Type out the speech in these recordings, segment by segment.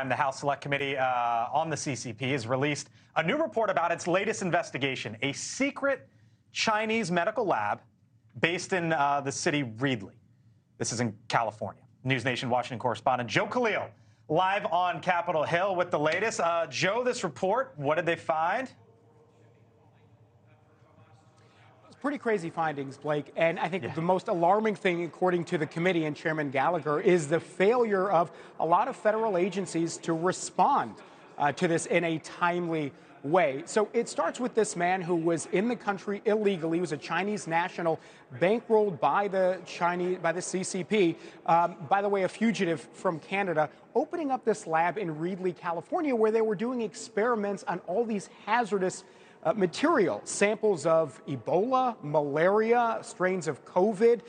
time, the House Select Committee on the CCP has released a new report about its latest investigation, a secret Chinese medical lab based in the city Reedley. This is in California. NewsNation Washington correspondent Joe Khalil live on Capitol Hill with the latest. Joe, this report, what did they find? Pretty crazy findings, Blake. And I think the most alarming thing, according to the committee and Chairman Gallagher, is the failure of a lot of federal agencies to respond to this in a timely way. So it starts with this man who was in the country illegally. He was a Chinese national, bankrolled by the CCP. By the way, a fugitive from Canada, opening up this lab in Reedley, California, where they were doing experiments on all these hazardous material, samples of Ebola, malaria, strains of COVID,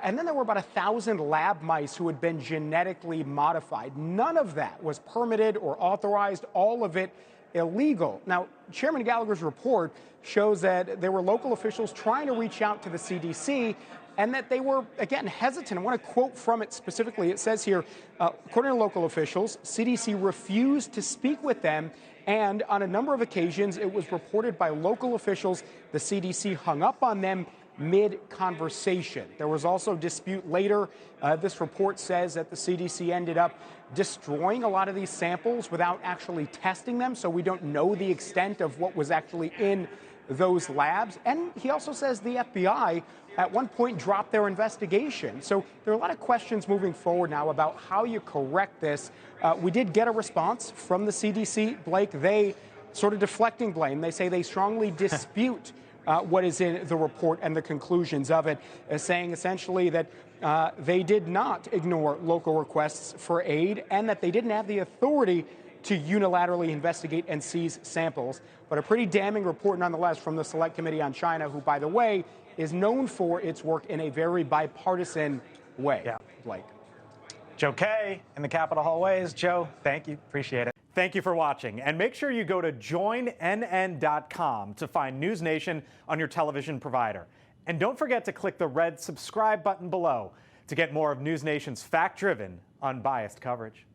and then there were about 1,000 lab mice who had been genetically modified. None of that was permitted or authorized, all of it illegal. Now, Chairman Gallagher's report shows that there were local officials trying to reach out to the CDC and that they were, again, hesitant. I want to quote from it specifically. It says here, according to local officials, CDC refused to speak with them, and on a number of occasions, it was reported by local officials the CDC hung up on them mid-conversation. There was also dispute later. This report says that the CDC ended up destroying a lot of these samples without actually testing them, so we don't know the extent of what was actually in those labs. And he also says the FBI at one point dropped their investigation. So there are a lot of questions moving forward now about how you correct this. We did get a response from the CDC, Blake. They sort of deflecting blame. They say they strongly dispute what is in the report and the conclusions of it, saying essentially that they did not ignore local requests for aid and that they didn't have the authority to unilaterally investigate and seize samples. But a pretty damning report nonetheless from the Select Committee on China, who, by the way, is known for its work in a very bipartisan way. Yeah. Blake. Joe K. in the Capitol hallways. Joe, thank you. Appreciate it. Thank you for watching. And make sure you go to joinnn.com to find NewsNation on your television provider. And don't forget to click the red subscribe button below to get more of NewsNation's fact-driven, unbiased coverage.